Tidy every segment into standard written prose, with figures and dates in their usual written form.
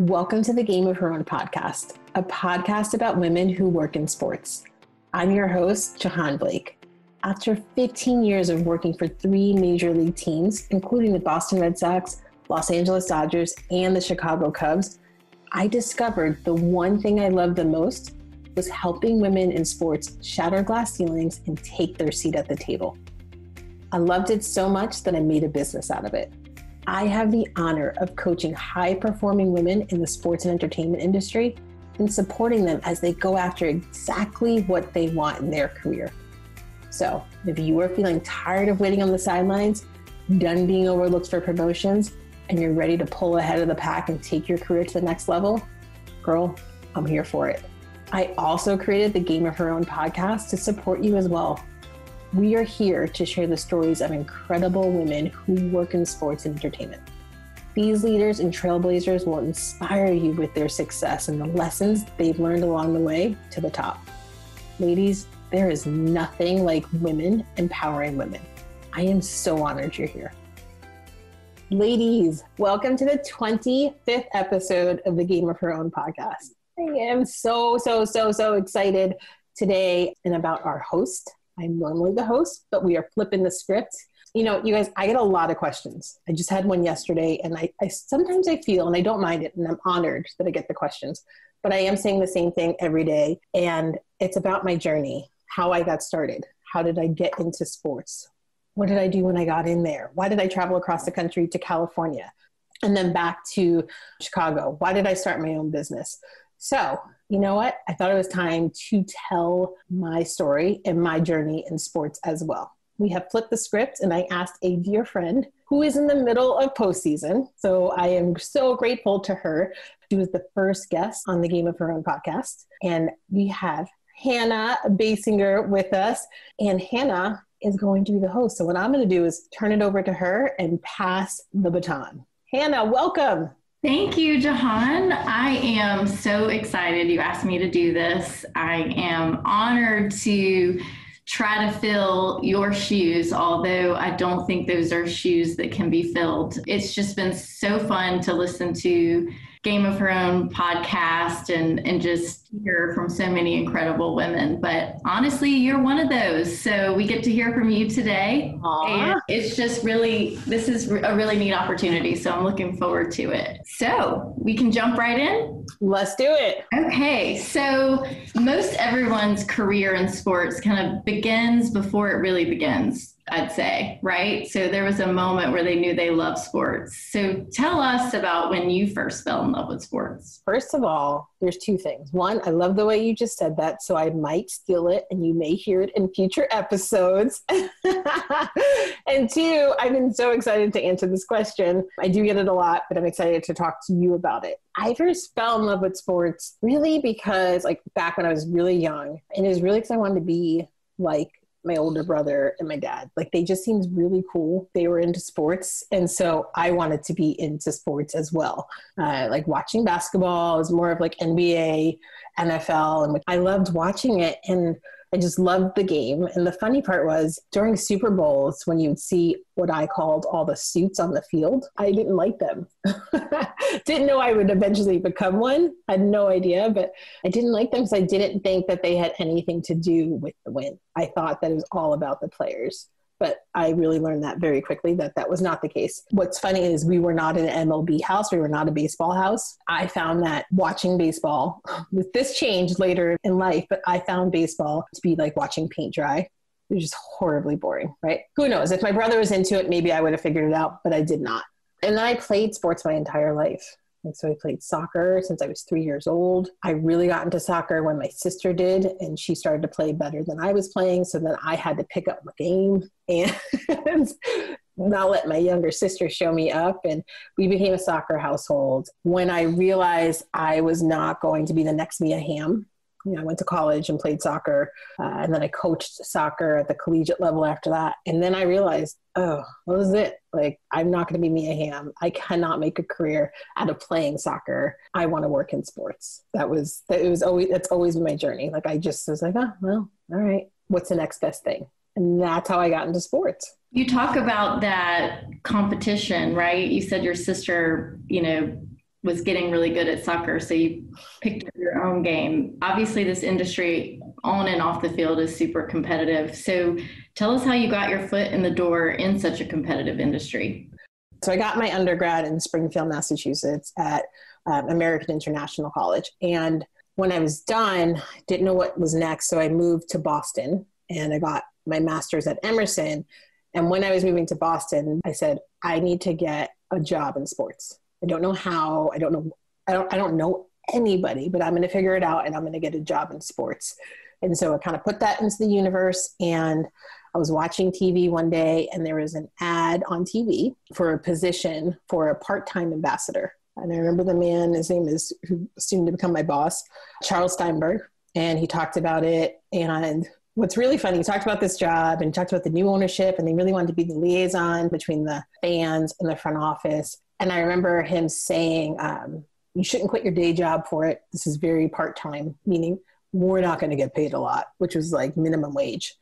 Welcome to the Game of Her Own podcast, a podcast about women who work in sports. I'm your host, Jahan Blake. After 15 years of working for 3 major league teams, including the Boston Red Sox, Los Angeles Dodgers, and the Chicago Cubs, I discovered the one thing I loved the most was helping women in sports shatter glass ceilings and take their seat at the table. I loved it so much that I made a business out of it. I have the honor of coaching high-performing women in the sports and entertainment industry and supporting them as they go after exactly what they want in their career. So if you are feeling tired of waiting on the sidelines, done being overlooked for promotions, and you're ready to pull ahead of the pack and take your career to the next level, girl, I'm here for it. I also created the Game of Her Own podcast to support you as well. We are here to share the stories of incredible women who work in sports and entertainment. These leaders and trailblazers will inspire you with their success and the lessons they've learned along the way to the top. Ladies, there is nothing like women empowering women. I am so honored you're here. Ladies, welcome to the 25th episode of the Game of Her Own podcast. I am so excited today and about our host. I'm normally the host, but we are flipping the script. You know, you guys, I get a lot of questions. I just had one yesterday, and I sometimes I feel, and I don't mind it, and I'm honored that I get the questions, but I am saying the same thing every day. And it's about my journey, how I got started. How did I get into sports? What did I do when I got in there? Why did I travel across the country to California and then back to Chicago? Why did I start my own business? So, you know what? I thought it was time to tell my story and my journey in sports as well. We have flipped the script, and I asked a dear friend who is in the middle of postseason. So I am so grateful to her. She was the first guest on the Game of Her Own podcast. And we have Hannah Basinger with us. And Hannah is going to be the host. So what I'm going to do is turn it over to her and pass the baton. Hannah, welcome. Thank you, Jahan. I am so excited you asked me to do this. I am honored to try to fill your shoes, although I don't think those are shoes that can be filled. It's just been so fun to listen to Game of Her Own podcast and just hear from so many incredible women. But honestly, you're one of those. So we get to hear from you today. Aww. And it's just really, this is a really neat opportunity. So I'm looking forward to it. So we can jump right in. Let's do it. Okay. So most everyone's career in sports kind of begins before it really begins, I'd say, right? So there was a moment where they knew they loved sports. So tell us about when you first fell in love with sports. First of all, there's 2 things. One, I love the way you just said that, so I might steal it and you may hear it in future episodes. And 2, I've been so excited to answer this question. I do get it a lot, but I'm excited to talk to you about it. I first fell in love with sports really because back when I was really young, and it was really because I wanted to be like my older brother and my dad. They just seemed really cool. They were into sports. And so I wanted to be into sports as well. Watching basketball. It was more of NBA, NFL. And I loved watching it. And I just loved the game. And the funny part was during Super Bowls, when you'd see what I called all the suits on the field, I didn't like them. Didn't know I would eventually become one. Had no idea, but I didn't like them because I didn't think that they had anything to do with the win. I thought that it was all about the players. But I really learned that very quickly that was not the case. What's funny is we were not an MLB house. We were not a baseball house. I found that watching baseball, with this change later in life, but I found baseball to be like watching paint dry. It was just horribly boring, right? Who knows? If my brother was into it, maybe I would have figured it out, but I did not. And then I played sports my entire life. And so I played soccer since I was 3 years old. I really got into soccer when my sister did, and she started to play better than I was playing. So then I had to pick up my game and not let my younger sister show me up. And we became a soccer household. When I realized I was not going to be the next Mia Hamm, I went to college and played soccer, and then I coached soccer at the collegiate level after that. And then I realized, oh, what is it? I'm not going to be Mia Hamm. I cannot make a career out of playing soccer. I want to work in sports. That's always been my journey. I just was like, oh, well, all right. What's the next best thing? And that's how I got into sports. You talk about that competition, right? You said your sister, was getting really good at soccer, so you picked up your own game. Obviously, this industry on and off the field is super competitive. So tell us how you got your foot in the door in such a competitive industry. So I got my undergrad in Springfield, Massachusetts at American International College. And when I was done, didn't know what was next. So I moved to Boston and I got my master's at Emerson. And when I was moving to Boston, I said, I need to get a job in sports. I don't know how, I don't know anybody, but I'm going to figure it out and I'm going to get a job in sports. And so I kind of put that into the universe, and I was watching TV one day and there was an ad on TV for a position for a part-time ambassador. And I remember the man, his name is, who soon to become my boss, Charles Steinberg. And he talked about it. And what's really funny, he talked about this job and talked about the new ownership, and they really wanted to be the liaison between the fans and the front office. And I remember him saying, you shouldn't quit your day job for it. This is very part-time, meaning we're not going to get paid a lot, which was like minimum wage.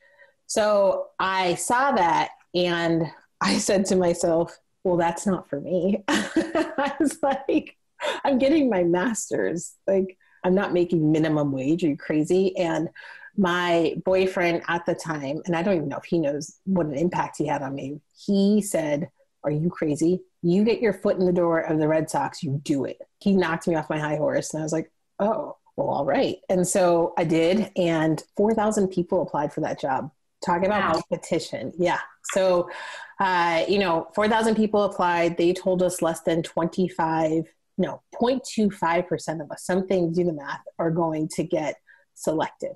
So I saw that and I said to myself, well, that's not for me. I was like, I'm getting my master's. Like, I'm not making minimum wage. Are you crazy? And my boyfriend at the time, and I don't even know if he knows what an impact he had on me, he said, are you crazy? You get your foot in the door of the Red Sox, you do it. He knocked me off my high horse. And I was like, oh, well, all right. And so I did. And 4,000 people applied for that job. Talk about competition. Yeah. So, 4,000 people applied. They told us less than 0.25% of us, something, do the math, are going to get selected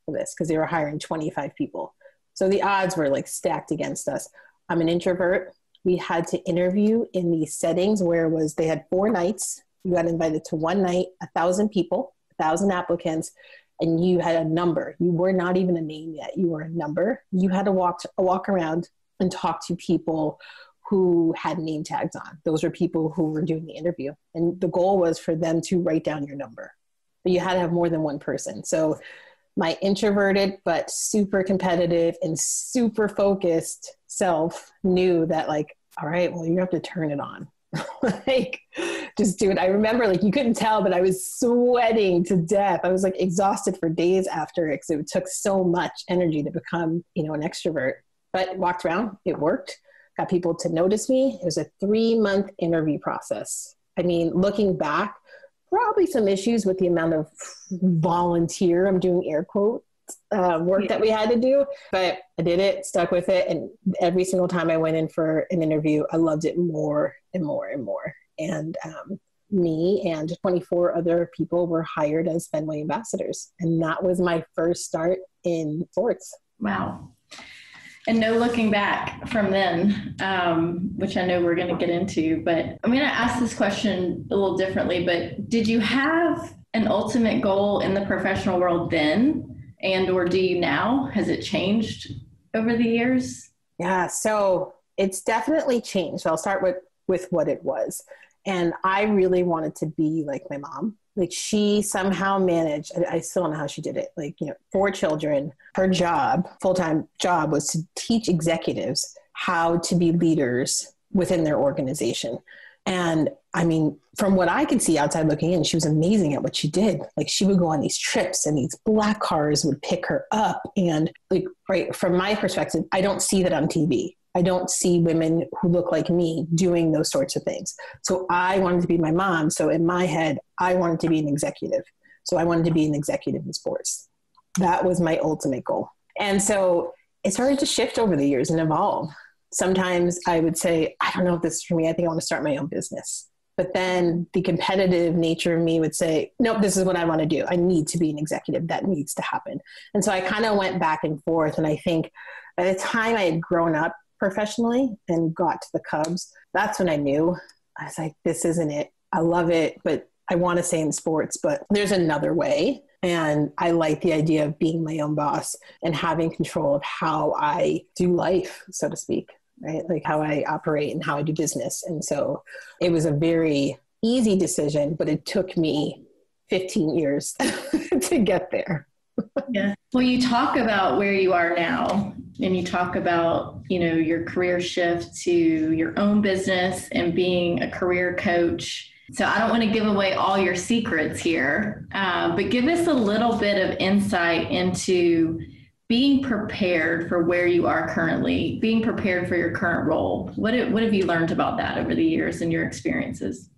for this because they were hiring 25 people. So the odds were like stacked against us. I'm an introvert. We had to interview in these settings where they had 4 nights. You got invited to one night, 1,000 people, 1,000 applicants, and you had a number. You were not even a name yet. You were a number. You had to walk around and talk to people who had name tags on. Those were people who were doing the interview. And the goal was for them to write down your number. But you had to have more than one person. So my introverted but super competitive and super focused self knew that, like, all right, well, you have to turn it on. Like, just do it. I remember, like, you couldn't tell, but I was sweating to death. I was like exhausted for days after it because it took so much energy to become, an extrovert. But walked around, it worked, got people to notice me. It was a 3-month interview process. I mean, looking back, probably some issues with the amount of volunteer, I'm doing air quotes, work that we had to do, but I did it, stuck with it. And every single time I went in for an interview, I loved it more and more and more. And me and 24 other people were hired as Fenway ambassadors. And that was my first start in sports. Wow. And no looking back from then, which I know we're going to get into, but I'm going to ask this question a little differently, but did you have an ultimate goal in the professional world then? And, or do you now? Has it changed over the years? Yeah, so it's definitely changed. So I'll start with what it was. And I really wanted to be like my mom. Like, she somehow managed, I still don't know how she did it, 4 children. Her job, full-time job, was to teach executives how to be leaders within their organization. And I mean, from what I could see outside looking in, she was amazing at what she did. Like, she would go on these trips and these black cars would pick her up. And right from my perspective, I don't see that on TV. I don't see women who look like me doing those sorts of things. So I wanted to be my mom. So in my head, I wanted to be an executive. So I wanted to be an executive in sports. That was my ultimate goal. And so it started to shift over the years and evolve. Sometimes I would say, I don't know if this is for me. I think I want to start my own business. But then the competitive nature of me would say, nope, this is what I want to do. I need to be an executive. That needs to happen. And so I kind of went back and forth. And I think by the time I had grown up professionally and got to the Cubs, that's when I knew. I was like, this isn't it. I love it, but I want to stay in sports, but there's another way. And I like the idea of being my own boss and having control of how I do life, so to speak, right? Like how I operate and how I do business. And so it was a very easy decision, but it took me 15 years to get there. Yeah. Well, you talk about where you are now, and you talk about, your career shift to your own business and being a career coach. So I don't want to give away all your secrets here, but give us a little bit of insight into being prepared for where you are currently, being prepared for your current role. What have you learned about that over the years and your experiences?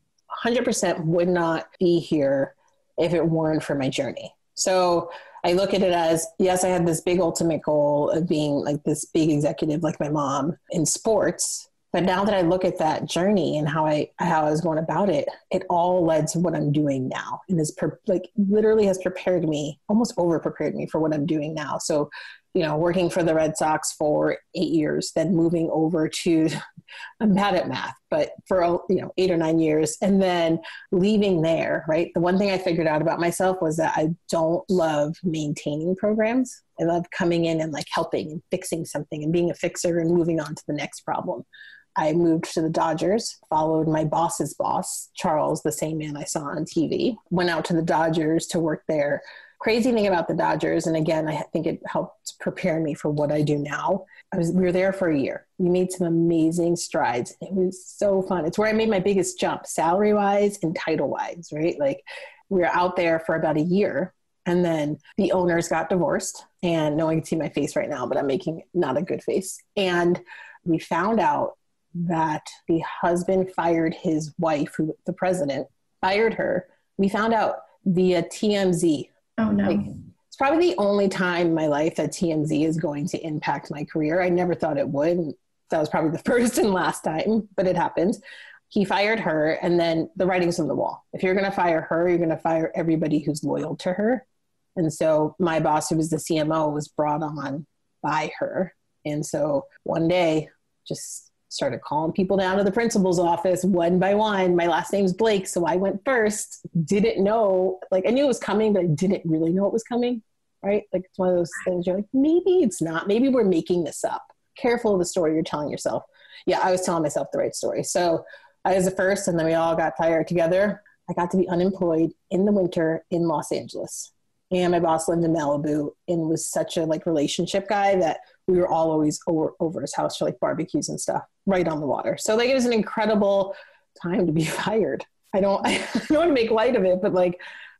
100% would not be here if it weren't for my journey. So I look at it as, yes, I had this big ultimate goal of being like this big executive like my mom in sports. But now that I look at that journey and how I was going about it, it all led to what I'm doing now, and is literally has prepared me, almost over prepared me for what I'm doing now. So, working for the Red Sox for 8 years, then moving over to, I'm bad at math, but for 8 or 9 years, and then leaving there, right? The one thing I figured out about myself was that I don't love maintaining programs. I love coming in and like helping and fixing something and being a fixer and moving on to the next problem. I moved to the Dodgers, followed my boss's boss, Charles, the same man I saw on TV, went out to the Dodgers to work there. Crazy thing about the Dodgers, and again, I think it helped prepare me for what I do now. We were there for a year. We made some amazing strides. It was so fun. It's where I made my biggest jump, salary-wise and title-wise, right? Like, we were out there for about a year, and then the owners got divorced, and no one can see my face right now, but I'm making not a good face. And we found out that the husband fired his wife, who the president fired her. We found out via TMZ. Oh no. It's probably the only time in my life that TMZ is going to impact my career. I never thought it would. That was probably the first and last time, but it happened. He fired her, and then the writing's on the wall. If you're going to fire her, you're going to fire everybody who's loyal to her. And so my boss, who was the CMO, was brought on by her. And so one day, just started calling people down to the principal's office one by one. My last name's Blake, so I went first. Didn't know, I knew it was coming, but I didn't really know it was coming, right? It's one of those things you're like, maybe it's not. Maybe we're making this up. Careful of the story you're telling yourself. Yeah, I was telling myself the right story. So I was the first, and then we all got fired together. I got to be unemployed in the winter in Los Angeles. And my boss lived in Malibu and was such a relationship guy that we were all always over his house for barbecues and stuff right on the water. So it was an incredible time to be fired. I don't want to make light of it, but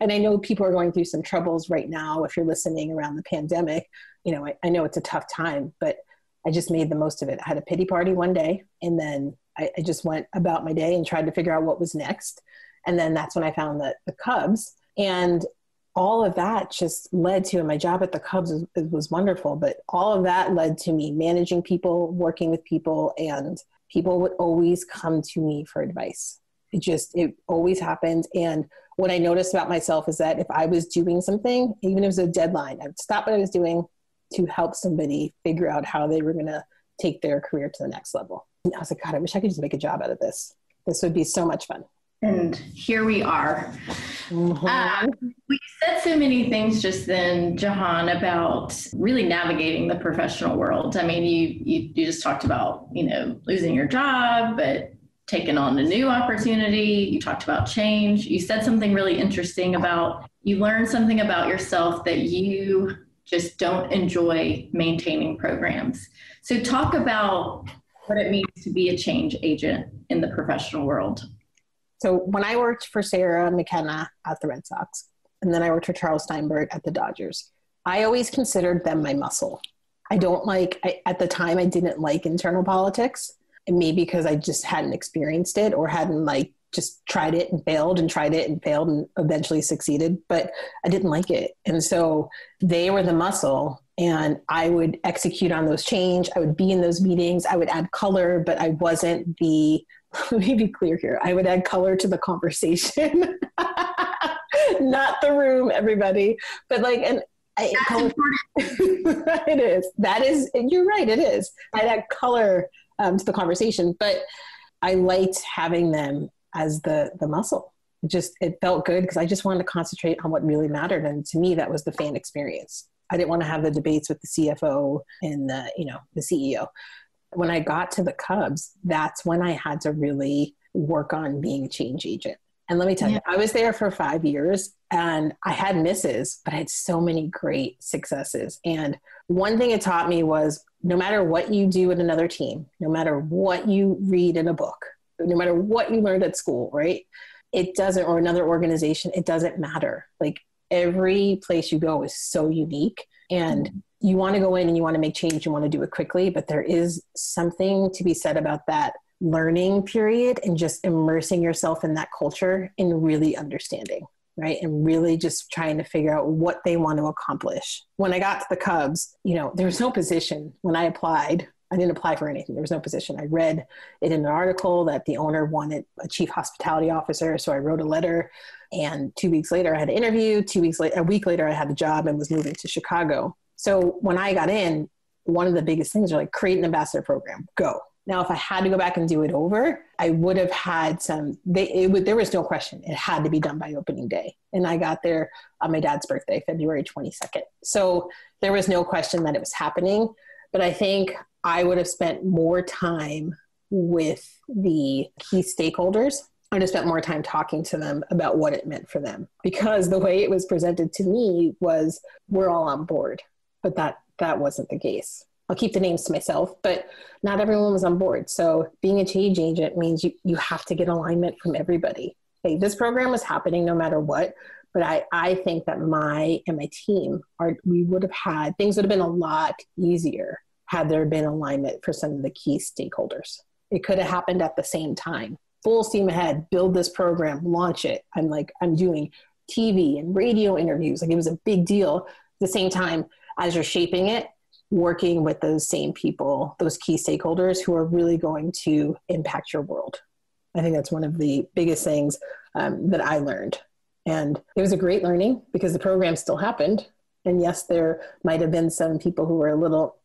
and I know people are going through some troubles right now. If you're listening around the pandemic, I know it's a tough time, but I just made the most of it. I had a pity party one day, and then I just went about my day and tried to figure out what was next. And then that's when I found the Cubs, and all of that just led to, and my job at the Cubs was wonderful, but all of that led to me managing people, working with people, and people would always come to me for advice. It always happened. And what I noticed about myself is that if I was doing something, even if it was a deadline, I would stop what I was doing to help somebody figure out how they were going to take their career to the next level. And I was like, God, I wish I could just make a job out of this. This would be so much fun. And here we are. Mm-hmm. We said so many things just then, Jahan, about really navigating the professional world. I mean, you just talked about, losing your job, but taking on a new opportunity. You talked about change. You said something really interesting about you learned something about yourself that you just don't enjoy maintaining programs. So talk about what it means to be a change agent in the professional world. So when I worked for Sarah McKenna at the Red Sox, and then I worked for Charles Steinberg at the Dodgers, I always considered them my muscle. At the time, I didn't like internal politics, and maybe because I just hadn't experienced it or hadn't just tried it and failed and tried it and failed and eventually succeeded, but I didn't like it. And so they were the muscle, and I would execute on those change. I would be in those meetings. I would add color, but I wasn't let me be clear here. I would add color to the conversation, not the room, everybody. But color, it is. That is, you're right. It is. I'd add color to the conversation, but I liked having them as the muscle. It felt good because I just wanted to concentrate on what really mattered. And to me, that was the fan experience. I didn't want to have the debates with the CFO and the CEO. When I got to the Cubs, that's when I had to really work on being a change agent. And let me tell you, I was there for 5 years, and I had misses, but I had so many great successes. And one thing it taught me was no matter what you do at another team, no matter what you read in a book, no matter what you learned at school, right? it doesn't, or another organization, it doesn't matter. Like every place you go is so unique, and you want to go in and you want to make change, you want to do it quickly, but there is something to be said about that learning period and just immersing yourself in that culture and really understanding, right? And really just trying to figure out what they want to accomplish. When I got to the Cubs, there was no position. When I applied, I didn't apply for anything. There was no position. I read it in an article that the owner wanted a chief hospitality officer. So I wrote a letter, and 2 weeks later I had an interview. A week later I had the job and was moving to Chicago. So when I got in, one of the biggest things are like, create an ambassador program, go. Now, if I had to go back and do it over, I would have had there was no question. It had to be done by opening day. And I got there on my dad's birthday, February 22nd. So there was no question that it was happening. But I think I would have spent more time with the key stakeholders. I would have spent more time talking to them about what it meant for them, because the way it was presented to me was, we're all on board, but that wasn't the case. I'll keep the names to myself, but not everyone was on board. So being a change agent means you have to get alignment from everybody. Hey, this program was happening no matter what, but I think that my team, things would have been a lot easier had there been alignment for some of the key stakeholders. It could have happened at the same time. Full steam ahead, build this program, launch it. I'm doing TV and radio interviews. Like, it was a big deal. At the same time, as you're shaping it, working with those same people, those key stakeholders who are really going to impact your world. I think that's one of the biggest things that I learned. And it was a great learning because the program still happened. And yes, there might have been some people who were a little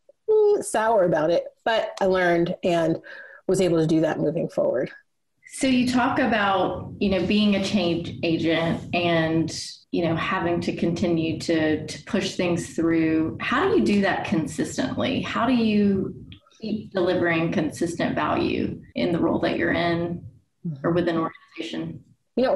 sour about it, but I learned and was able to do that moving forward. So you talk about, being a change agent and, having to continue to push things through. How do you do that consistently? How do you keep delivering consistent value in the role that you're in or within an organization?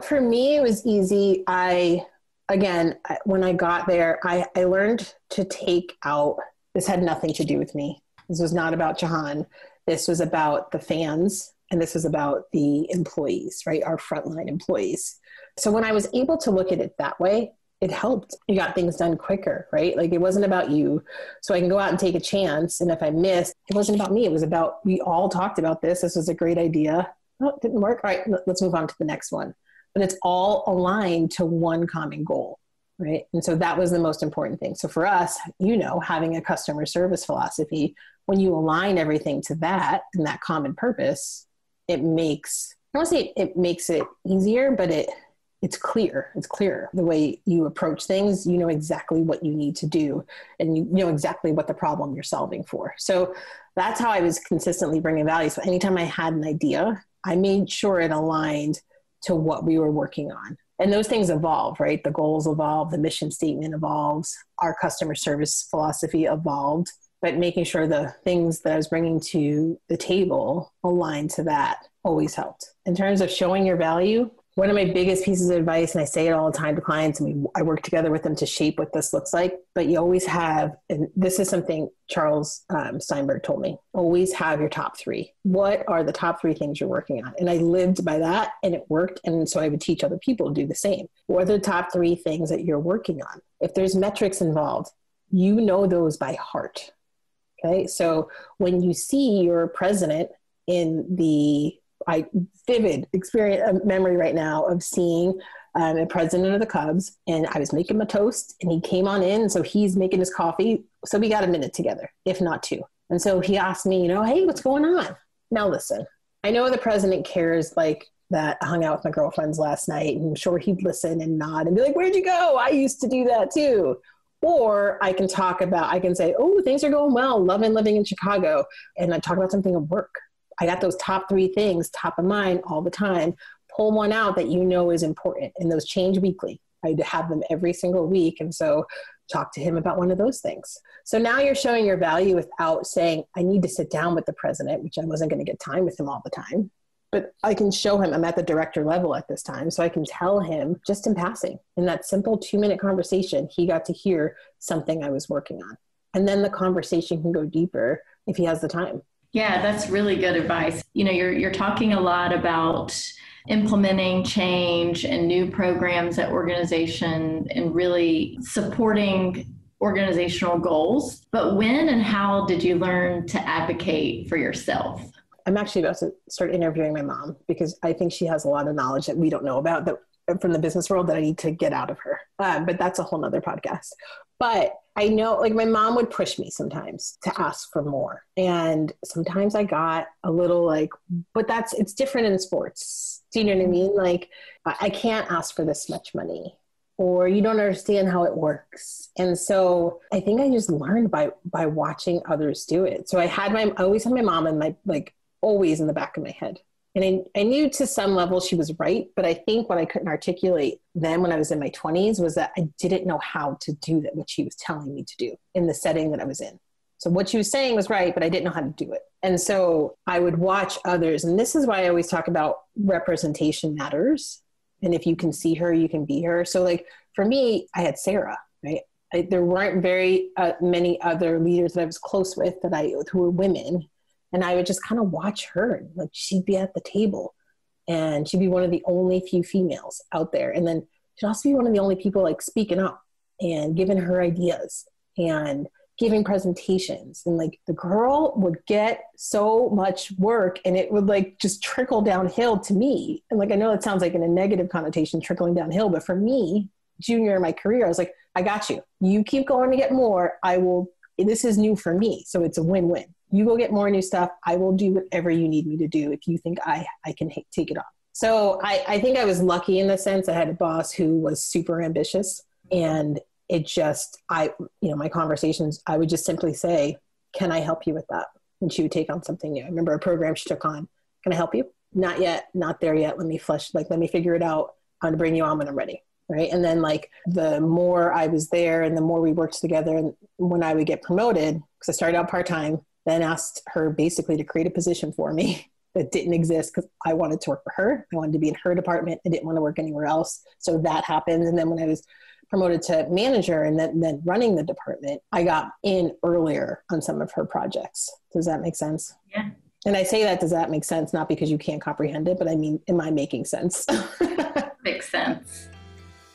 For me, it was easy. When I got there, I learned to take out, this had nothing to do with me. This was not about Jahan. This was about the fans, and this was about the employees, right? Our frontline employees. So when I was able to look at it that way, it helped. You got things done quicker, right? Like, it wasn't about you. So I can go out and take a chance. And if I missed, it wasn't about me. It was about, we all talked about this. This was a great idea. Oh, it didn't work. All right, let's move on to the next one. But it's all aligned to one common goal, right? And so that was the most important thing. So for us, having a customer service philosophy, when you align everything to that and that common purpose, it makes, I don't say it makes it easier, but it's clear. It's clear the way you approach things. You know exactly what you need to do, and you know exactly what the problem you're solving for. So that's how I was consistently bringing value. So anytime I had an idea, I made sure it aligned to what we were working on. And those things evolve, right? The goals evolve, the mission statement evolves, our customer service philosophy evolved, but making sure the things that I was bringing to the table aligned to that always helped. In terms of showing your value, one of my biggest pieces of advice, and I say it all the time to clients, and I work together with them to shape what this looks like, but you always have, and this is something Charles Steinberg told me, always have your top three. What are the top three things you're working on? And I lived by that, and it worked. And so I would teach other people to do the same. What are the top three things that you're working on? If there's metrics involved, you know those by heart. Okay. So when you see your president in vivid experience, memory right now of seeing a president of the Cubs, and I was making him a toast and he came on in. So he's making his coffee. So we got a minute together, if not two. And so he asked me, hey, what's going on? Now listen, I know the president cares like that. I hung out with my girlfriends last night, and I'm sure he'd listen and nod and be like, where'd you go? I used to do that too. Or I can say, oh, things are going well, loving living in Chicago. And I talk about something at work. I got those top three things top of mind all the time. Pull one out that you know is important, and those change weekly. I have them every single week. And so talk to him about one of those things. So now you're showing your value without saying, I need to sit down with the president, which I wasn't going to get time with him all the time. But I can show him I'm at the director level at this time. So I can tell him just in passing, in that simple 2-minute conversation, he got to hear something I was working on. And then the conversation can go deeper if he has the time. Yeah, that's really good advice. You're talking a lot about implementing change and new programs at organization and really supporting organizational goals. But when and how did you learn to advocate for yourself? I'm actually about to start interviewing my mom because I think she has a lot of knowledge that we don't know about that from the business world that I need to get out of her. But that's a whole nother podcast. But I know like my mom would push me sometimes to ask for more. And sometimes I got a little like, but it's different in sports. Do you know what I mean? Like I can't ask for this much money, or you don't understand how it works. And so I think I just learned by watching others do it. So I always had my mom in my, like always in the back of my head. And I knew to some level she was right, but I think what I couldn't articulate then when I was in my 20s was that I didn't know how to do that, what she was telling me to do in the setting that I was in. So what she was saying was right, but I didn't know how to do it. And so I would watch others. And this is why I always talk about representation matters. And if you can see her, you can be her. So like for me, I had Sarah, right? There weren't very many other leaders that I was close with who were women. And I would just kind of watch her. Like she'd be at the table and she'd be one of the only few females out there. And then she'd also be one of the only people like speaking up and giving her ideas and giving presentations. And like the girl would get so much work and it would like just trickle downhill to me. And like, I know it sounds like in a negative connotation, trickling downhill, but for me, junior in my career, I was like, I got you. You keep going to get more. This is new for me. So it's a win-win. You go get more new stuff. I will do whatever you need me to do if you think I can take it on. So I think I was lucky in the sense I had a boss who was super ambitious, and it just, my conversations, I would just simply say, can I help you with that? And she would take on something new. I remember a program she took on. Can I help you? Not yet. Not there yet. Let me figure it out. I'm going to bring you on when I'm ready. Right. And then like the more I was there and the more we worked together, and when I would get promoted, because I started out part-time, then asked her basically to create a position for me that didn't exist because I wanted to work for her. I wanted to be in her department. I didn't want to work anywhere else. So that happened. And then when I was promoted to manager and then running the department, I got in earlier on some of her projects. Does that make sense? Yeah. And I say that, does that make sense? Not because you can't comprehend it, but I mean, am I making sense? Makes sense.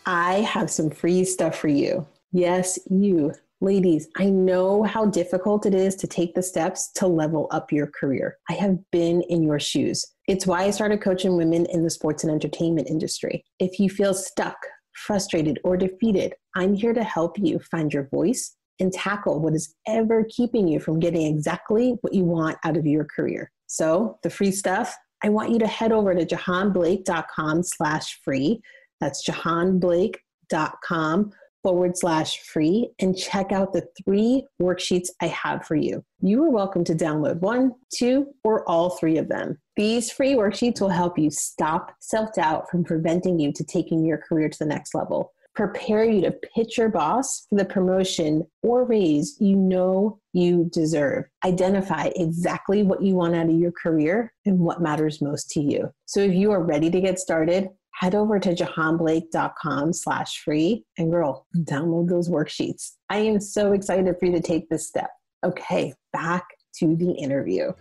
I have some free stuff for you. Yes, you. Ladies, I know how difficult it is to take the steps to level up your career. I have been in your shoes. It's why I started coaching women in the sports and entertainment industry. If you feel stuck, frustrated, or defeated, I'm here to help you find your voice and tackle what is ever keeping you from getting exactly what you want out of your career. So the free stuff, I want you to head over to jahanblake.com/free. That's jahanblake.com/free and check out the 3 worksheets I have for you. You are welcome to download 1, 2, or all 3 of them. These free worksheets will help you stop self-doubt from preventing you to taking your career to the next level. Prepare you to pitch your boss for the promotion or raise you know you deserve. Identify exactly what you want out of your career and what matters most to you. So if you are ready to get started, head over to jahanblake.com/free and girl, download those worksheets. I am so excited for you to take this step. Okay, back to the interview.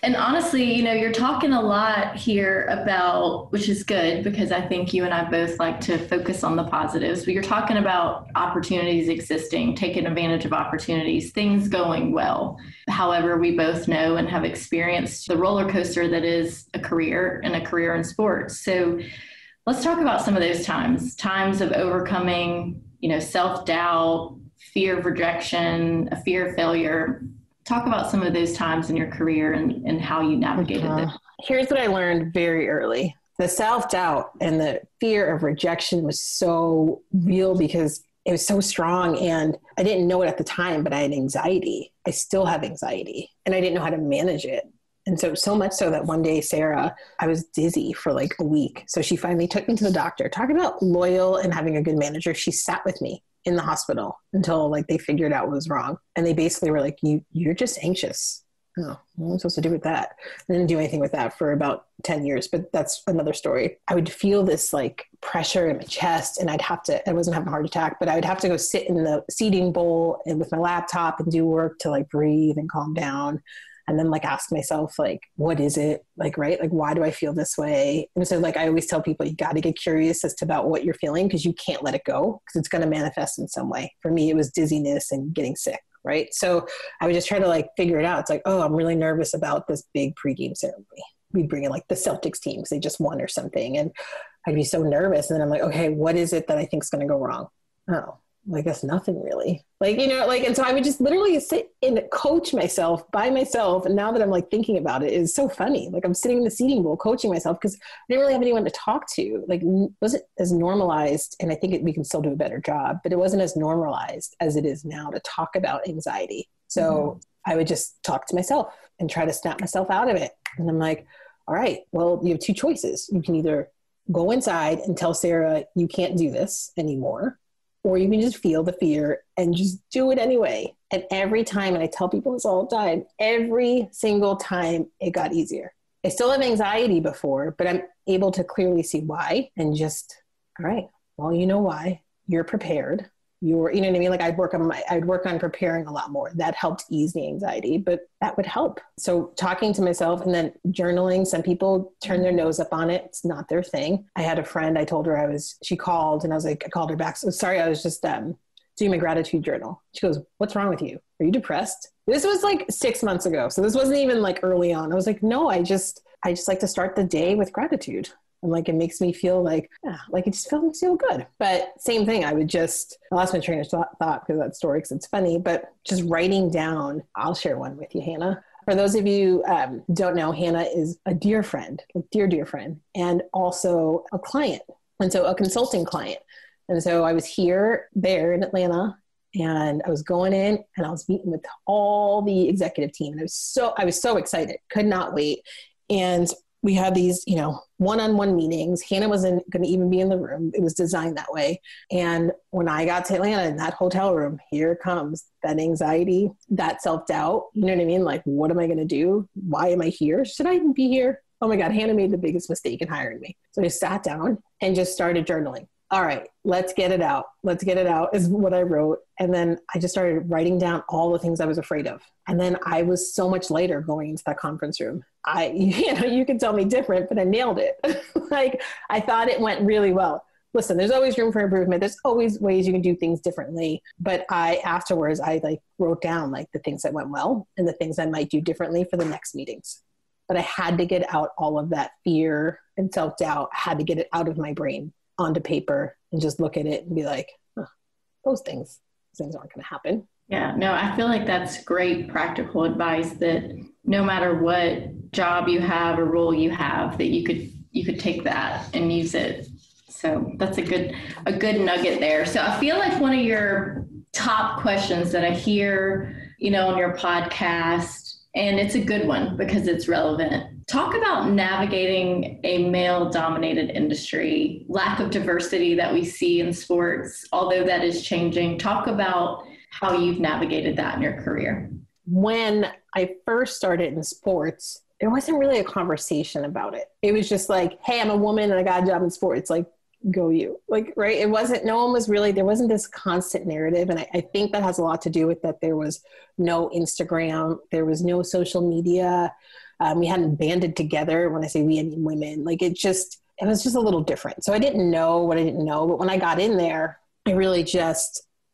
And honestly, you're talking a lot here about, which is good because I think you and I both like to focus on the positives, but you're talking about opportunities existing, taking advantage of opportunities, things going well. However, we both know and have experienced the roller coaster that is a career in sports. So let's talk about some of those times of overcoming, self-doubt, fear of rejection, a fear of failure. Talk about some of those times in your career and how you navigated them. Here's what I learned very early. The self-doubt and the fear of rejection was so real because it was so strong, and I didn't know it at the time, but I had anxiety. I still have anxiety, and I didn't know how to manage it. And so much so that one day, Sarah, I was dizzy for like a week. So she finally took me to the doctor. Talking about loyal and having a good manager, she sat with me in the hospital until like they figured out what was wrong. And they basically were like, you're just anxious. Oh, what am I supposed to do with that? I didn't do anything with that for about 10 years, but that's another story. I would feel this like pressure in my chest, and I wasn't having a heart attack, but I would have to go sit in the seating bowl and with my laptop and do work to like breathe and calm down. and then like ask myself, like, what is it? Like, right? Like, why do I feel this way? And so like, I always tell people, you got to get curious as to about what you're feeling, because you can't let it go, because it's going to manifest in some way. For me, it was dizziness and getting sick. Right. So I would just try to like figure it out. It's like, oh, I'm really nervous about this big pregame ceremony. We'd bring in like the Celtics team because they just won or something. And I'd be so nervous. And then I'm like, okay, what is it that I think is going to go wrong? Oh, I guess nothing really. Like, you know, like, and so I would just literally sit and coach myself by myself. And now that I'm like thinking about it, it's so funny. Like I'm sitting in the seating bowl coaching myself because I didn't really have anyone to talk to. Like it wasn't as normalized. And I think we can still do a better job, but it wasn't as normalized as it is now to talk about anxiety. So I would just talk to myself and try to snap myself out of it. And I'm like, all right, well, you have two choices. You can either go inside and tell Sarah, you can't do this anymore, or you can just feel the fear and just do it anyway. And every time, and I tell people this all the time, every single time it got easier. I still have anxiety before, but I'm able to clearly see why and just, all right, well, you know why. You're prepared. You know what I mean? Like I'd work on preparing a lot more. That helped ease the anxiety, but that would help. So talking to myself and then journaling, some people turn their nose up on it. It's not their thing. I had a friend, I told her she called and I called her back. So sorry, I was just doing my gratitude journal. She goes, what's wrong with you? Are you depressed? This was like 6 months ago. So this wasn't even like early on. I was like, no, I just like to start the day with gratitude. And like, it makes me feel like it just feels so good. But same thing, I lost my train of thought because of that story, because it's funny, but just writing down, I'll share one with you, Hannah. For those of you who don't know, Hannah is a dear friend, a dear friend, and also a client. And so a consulting client. And so I was there in Atlanta, and I was going in and I was meeting with all the executive team. And I was so excited, could not wait. And we had these, one-on-one meetings. Hannah wasn't going to even be in the room. It was designed that way. And when I got to Atlanta in that hotel room, here comes that anxiety, that self-doubt. You know what I mean? Like, what am I going to do? Why am I here? Should I even be here? Oh my God, Hannah made the biggest mistake in hiring me. So I sat down and just started journaling. All right, let's get it out. Let's get it out is what I wrote. And then I just started writing down all the things I was afraid of. And then I was so much lighter going into that conference room. You can tell me different, but I nailed it. Like, I thought it went really well. Listen, there's always room for improvement. There's always ways you can do things differently. But afterwards, I wrote down like the things that went well and the things I might do differently for the next meetings. But I had to get out all of that fear and self-doubt. I had to get it out of my brain onto paper and just look at it and be like, those things aren't going to happen. Yeah, no, I feel like that's great practical advice, that no matter what job you have or role you have, that you could take that and use it. So that's a good nugget there. So I feel like one of your top questions that I hear, on your podcast, and it's a good one because it's relevant. Talk about navigating a male-dominated industry, lack of diversity that we see in sports, although that is changing. Talk about how you've navigated that in your career. When I first started in sports, there wasn't really a conversation about it. It was just like, hey, I'm a woman and I got a job in sports. Like, go you. Like, right? There wasn't this constant narrative. And I think that has a lot to do with that there was no Instagram, there was no social media. We hadn't banded together. When I say we, I mean women. Like, it was just a little different. So I didn't know what I didn't know. But when I got in there, I really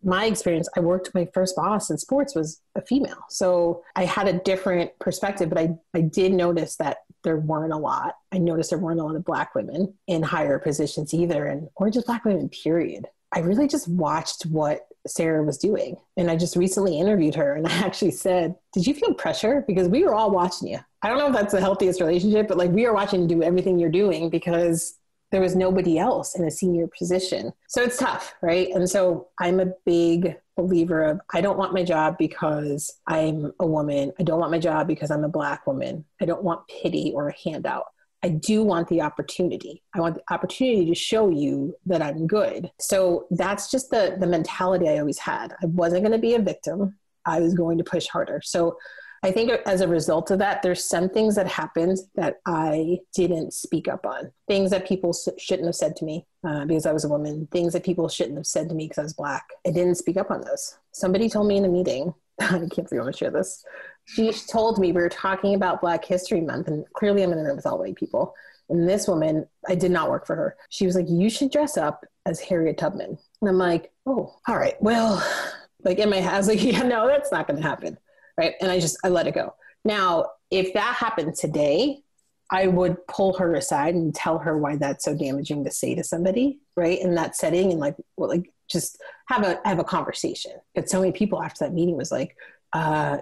my experience, my first boss in sports was a female. So I had a different perspective, but I did notice that there weren't a lot. I noticed there weren't a lot of Black women in higher positions either, or just Black women, period. I really just watched what Sarah was doing. And I just recently interviewed her and I actually said, did you feel pressure? Because we were all watching you. I don't know if that's the healthiest relationship, but like, we are watching you do everything you're doing because there was nobody else in a senior position. So it's tough, right? And so I'm a big believer of, I don't want my job because I'm a woman. I don't want my job because I'm a Black woman. I don't want pity or a handout. I do want the opportunity. I want the opportunity to show you that I'm good. So that's just the mentality I always had. I wasn't going to be a victim. I was going to push harder. So I think as a result of that, there's some things that happened that I didn't speak up on. Things that people shouldn't have said to me because I was a woman. Things that people shouldn't have said to me because I was Black. I didn't speak up on those. Somebody told me in a meeting, I can't believe I'm going to share this. She told me, we were talking about Black History Month, and clearly I'm in a room with all white people. And this woman, I did not work for her. She was like, you should dress up as Harriet Tubman. And I'm like, oh, all right. Well, like in my head, I was like, yeah, no, that's not going to happen. Right. And I let it go. Now, if that happened today, I would pull her aside and tell her why that's so damaging to say to somebody, right, in that setting, and just have a conversation. But so many people after that meeting was like,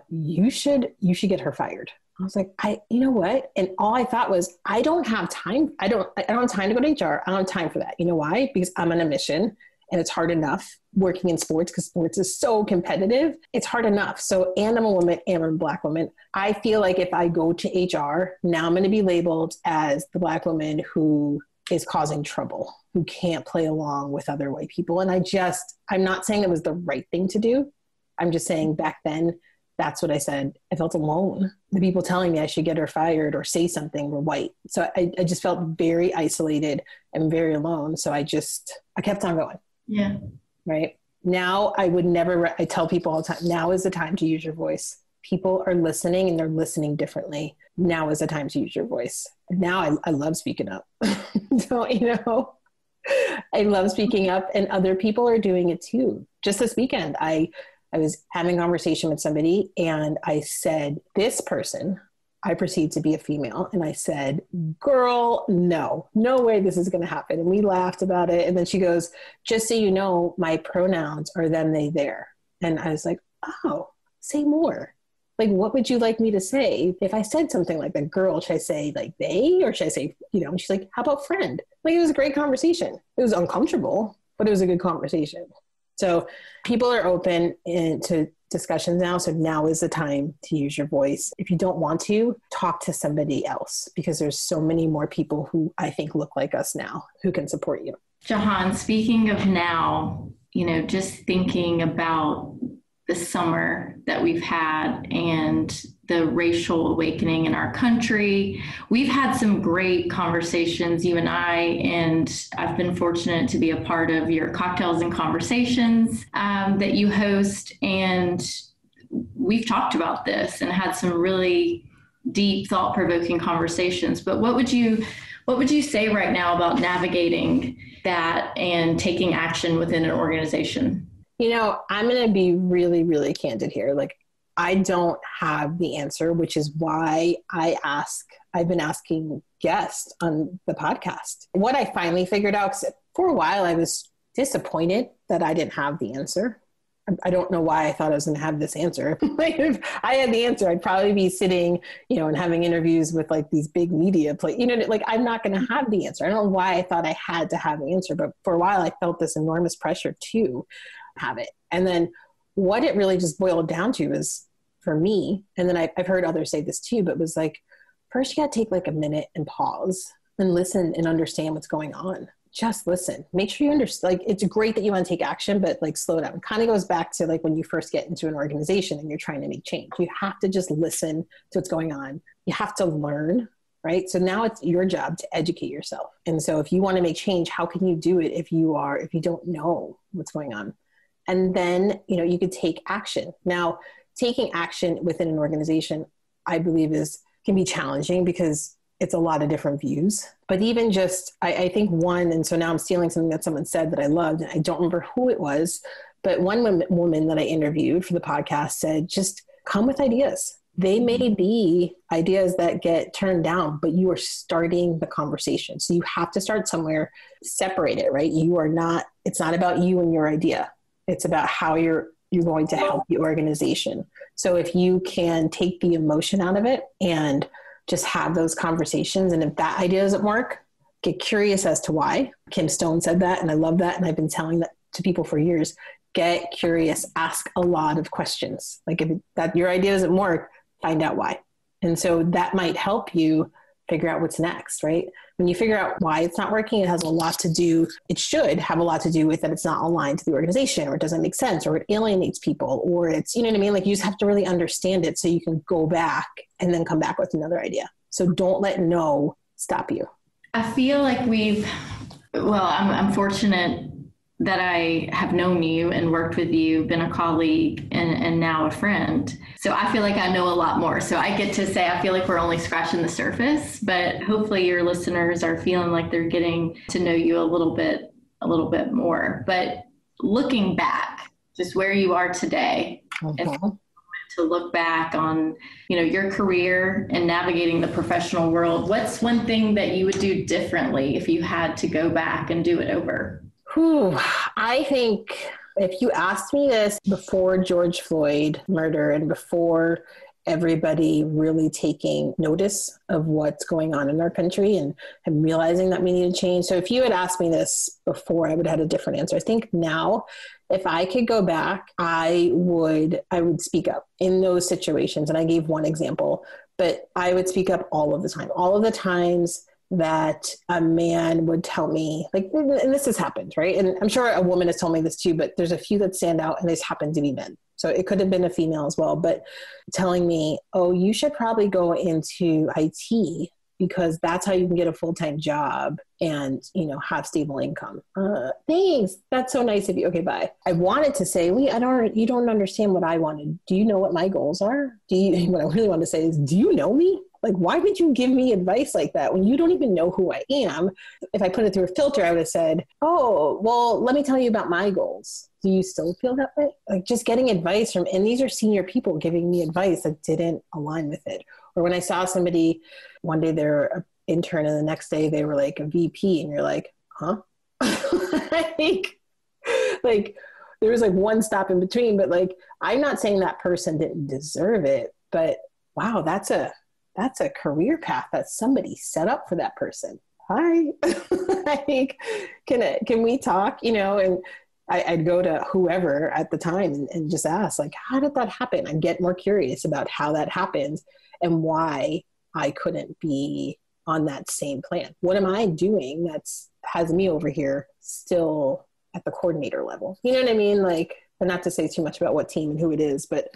you should get her fired. I was like, you know what? And all I thought was, I don't have time. I don't have time to go to HR. I don't have time for that. You know why? Because I'm on a mission, and it's hard enough working in sports, because sports is so competitive. It's hard enough. So, and I'm a woman, and I'm a Black woman. I feel like if I go to HR, now I'm going to be labeled as the Black woman who is causing trouble, who can't play along with other white people. And I'm not saying it was the right thing to do. I'm just saying back then, that's what I said. I felt alone. The people telling me I should get her fired or say something were white. So I just felt very isolated and very alone. So I kept on going. Yeah. Right. Now I would never, I tell people all the time, now is the time to use your voice. People are listening, and they're listening differently. Now is the time to use your voice. Now I love speaking up. So, I love speaking up, and other people are doing it too. Just this weekend, I was having a conversation with somebody, and I said, this person, I perceived to be a female. And I said, girl, no way this is going to happen. And we laughed about it. And then she goes, just so you know, my pronouns are them, they, their. And I was like, oh, say more. Like, what would you like me to say? If I said something like that, girl, should I say like they, or should I say, and she's like, how about friend? Like, it was a great conversation. It was uncomfortable, but it was a good conversation. So people are open to discussions now. So now is the time to use your voice. If you don't want to, talk to somebody else, because there's so many more people who I think look like us now who can support you. Jahan, speaking of now, just thinking about the summer that we've had and the racial awakening in our country. We've had some great conversations, you and I, and I've been fortunate to be a part of your Cocktails and Conversations that you host. And we've talked about this and had some really deep, thought-provoking conversations. But what would you say right now about navigating that and taking action within an organization? I'm going to be really, really candid here. Like, I don't have the answer, which is why I've been asking guests on the podcast. What I finally figured out, 'cause for a while I was disappointed that I didn't have the answer. I don't know why I thought I was going to have this answer. Like, if I had the answer, I'd probably be sitting, and having interviews with like these big media like, I'm not going to have the answer. I don't know why I thought I had to have the answer, but for a while I felt this enormous pressure to have it. And then what it really just boiled down to is, for me, and then I've heard others say this too, but was like, first you got to take like a minute and pause and listen and understand what's going on. Just listen. Make sure you understand. Like, it's great that you want to take action, but like, slow down. It kind of goes back to like when you first get into an organization and you're trying to make change. You have to just listen to what's going on. You have to learn, right? So now it's your job to educate yourself. And so if you want to make change, how can you do it if you don't know what's going on? And then, you could take action. Now, taking action within an organization, I believe can be challenging because it's a lot of different views. But even just, I think and so now I'm stealing something that someone said that I loved, and I don't remember who it was, but one woman that I interviewed for the podcast said, just come with ideas. They may be ideas that get turned down, but you are starting the conversation. So you have to start somewhere, separate it, right? It's not about you and your idea. It's about how you're going to help the organization. So if you can take the emotion out of it and just have those conversations, and if that idea doesn't work, get curious as to why. Kim Stone said that, and I love that, and I've been telling that to people for years. Get curious, ask a lot of questions. Like, if your idea doesn't work, find out why. And so that might help you figure out what's next, right? When you figure out why it's not working, it should have a lot to do with that it's not aligned to the organization, or it doesn't make sense, or it alienates people, or it's, you know what I mean? Like, you just have to really understand it so you can go back and then come back with another idea. So don't let no stop you. I feel like I'm fortunate that I have known you and worked with you, been a colleague, and now a friend. So I feel like I know a lot more. So I get to say I feel like we're only scratching the surface, but hopefully your listeners are feeling like they're getting to know you a little bit more. But looking back, just where you are today, if to look back on, your career and navigating the professional world, what's one thing that you would do differently if you had to go back and do it over? I think if you asked me this before George Floyd murder and before everybody really taking notice of what's going on in our country and realizing that we need to change. So if you had asked me this before, I would have had a different answer. I think now, if I could go back, I would speak up in those situations. And I gave one example, but I would speak up all of the time. All of the times that a man would tell me, like, and this has happened, right? And I'm sure a woman has told me this too, but there's a few that stand out, and this happened to be men. So it could have been a female as well, but telling me, oh, you should probably go into IT because that's how you can get a full-time job and, have stable income. Thanks. That's so nice of you. Okay, bye. I wanted to say, Lee, you don't understand what I wanted. Do you know what my goals are? What I really want to say is, do you know me? Like, why would you give me advice like that when you don't even know who I am? If I put it through a filter, I would have said, oh, well, let me tell you about my goals. Do you still feel that way? Like, just getting advice and these are senior people giving me advice that didn't align with it. Or when I saw somebody, one day they're an intern and the next day they were like a VP, and you're like, huh? like there was like one stop in between, but like, I'm not saying that person didn't deserve it, but wow, that's a career path that somebody set up for that person. Hi, like, can we talk, and I'd go to whoever at the time and just ask, like, how did that happen? I'd get more curious about how that happened and why I couldn't be on that same plan. What am I doing that's has me over here still at the coordinator level? You know what I mean? Like, and not to say too much about what team and who it is, but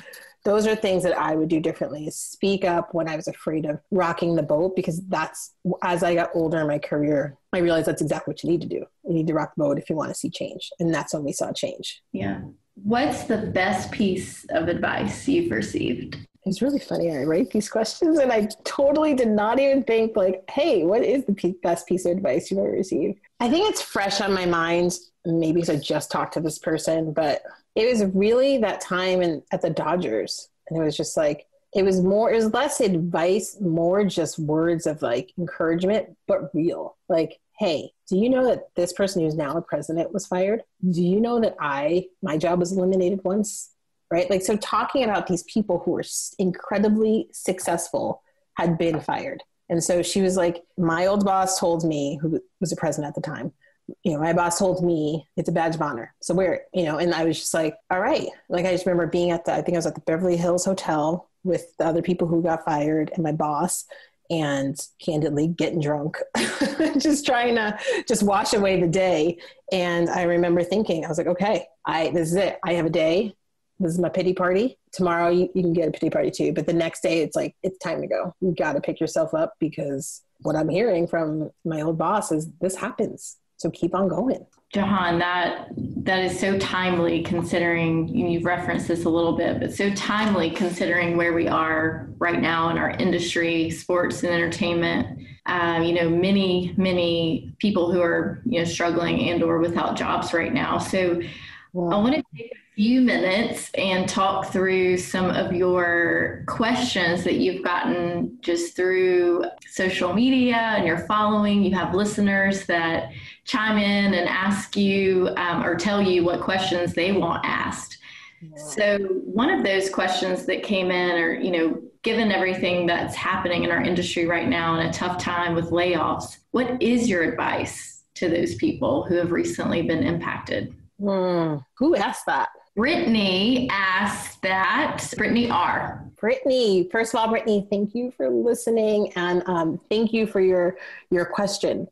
those are things that I would do differently, is speak up when I was afraid of rocking the boat, because that's, as I got older in my career, I realized that's exactly what you need to do. You need to rock the boat if you want to see change. And that's when we saw change. Yeah. What's the best piece of advice you've received? It's really funny. I write these questions and I totally did not even think like, hey, what is the best piece of advice you've ever received? I think it's fresh on my mind, maybe because I just talked to this person, but it was really that time at the Dodgers. And it was just like, it was less advice, more just words of like encouragement, but real. Like, hey, do you know that this person who's now a president was fired? Do you know that my job was eliminated once? Right? Like, so talking about these people who were incredibly successful had been fired. And so she was like, my old boss told me, who was the president at the time, my boss told me it's a badge of honor. So wear it, and I was just like, all right. Like, I just remember being I think I was at the Beverly Hills Hotel with the other people who got fired and my boss, and candidly getting drunk, just trying to just wash away the day. And I remember thinking, I was like, okay, this is it. I have a day. This is my pity party. Tomorrow you can get a pity party too. But the next day it's like, it's time to go. You got to pick yourself up, because what I'm hearing from my old boss is this happens. So keep on going. Jahan, that is so timely, considering you've referenced this a little bit, but so timely considering where we are right now in our industry, sports and entertainment. Many people who are, struggling and or without jobs right now. So wow. I want to take a few minutes and talk through some of your questions that you've gotten just through social media and your following. You have listeners that chime in and ask you or tell you what questions they want asked. Yeah. So one of those questions that came in are, given everything that's happening in our industry right now in a tough time with layoffs, what is your advice to those people who have recently been impacted? Who asked that? Brittany asked that. Brittany R. Brittany, first of all, Brittany, thank you for listening, and thank you for your question.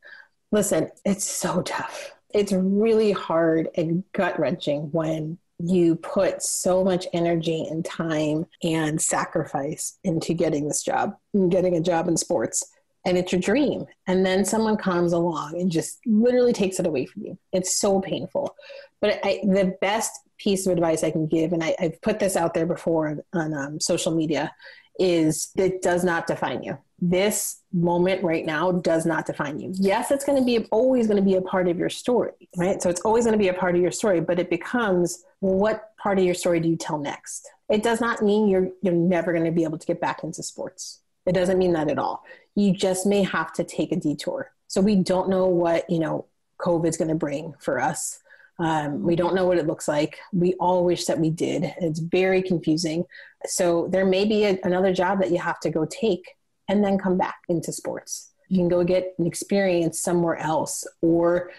Listen, it's so tough. It's really hard and gut-wrenching when you put so much energy and time and sacrifice into getting this job, getting a job in sports. and it's your dream. And then someone comes along and just literally takes it away from you. It's so painful. But the best piece of advice I can give, and I've put this out there before on social media, is it does not define you. This moment right now does not define you. Yes, it's going to be always going to be a part of your story, right? So it's always going to be a part of your story, but it becomes, well, what part of your story do you tell next? It does not mean you're never going to be able to get back into sports. It doesn't mean that at all. You just may have to take a detour. So we don't know what, COVID's going to bring for us. We don't know what it looks like. We all wish that we did. It's very confusing. So there may be another job that you have to go take and then come back into sports. You can go get an experience somewhere else. Or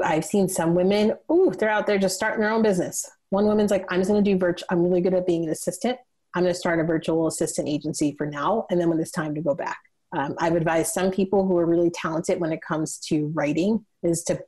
I've seen some women, they're out there just starting their own business. One woman's like, I'm just going to do virtual. I'm really good at being an assistant. I'm going to start a virtual assistant agency for now. And then when it's time to go back. I've advised some people who are really talented when it comes to writing is to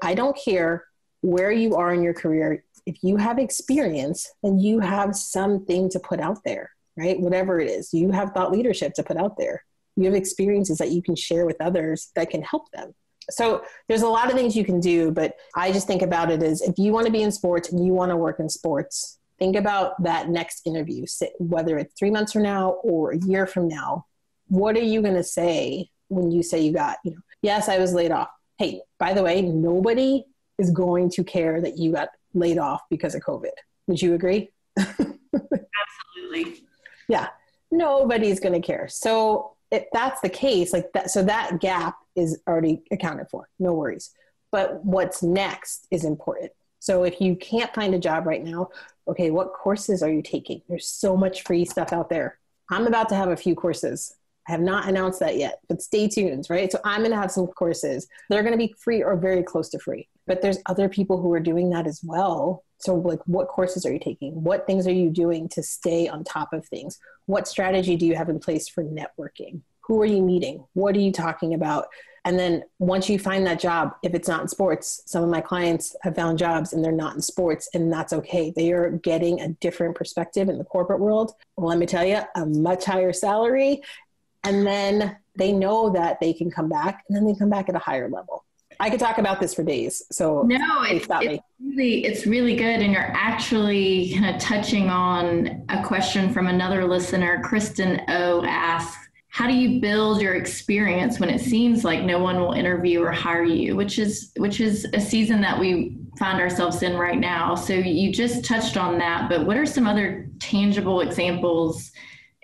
I don't care where you are in your career. If you have experience and you have something to put out there, right? Whatever it is, you have thought leadership to put out there. You have experiences that you can share with others that can help them. So there's a lot of things you can do, but I just think about it as if you want to be in sports and you want to work in sports, think about that next interview, whether it's 3 months from now or a year from now. What are you going to say when you say you got, yes, I was laid off. Hey, by the way, nobody is going to care that you got laid off because of COVID. Would you agree? Absolutely. Yeah. Nobody's going to care. So if that's the case, so that gap is already accounted for. No worries. But what's next is important. So if you can't find a job right now, okay, what courses are you taking? There's so much free stuff out there. I'm about to have a few courses. I have not announced that yet, but stay tuned, right? So I'm going to have some courses. They're going to be free or very close to free, but there's other people who are doing that as well. So what courses are you taking? What things are you doing to stay on top of things? What strategy do you have in place for networking? Who are you meeting? What are you talking about? And then once you find that job, if it's not in sports, some of my clients have found jobs and they're not in sports, and that's okay. They are getting a different perspective in the corporate world. Well, let me tell you, a much higher salary. And then they know that they can come back, and then they come back at a higher level. I could talk about this for days. So no, it's really good. And you're actually kind of touching on a question from another listener. Kristen O asks, how do you build your experience when it seems like no one will interview or hire you, which is a season that we find ourselves in right now. So you just touched on that, but what are some other tangible examples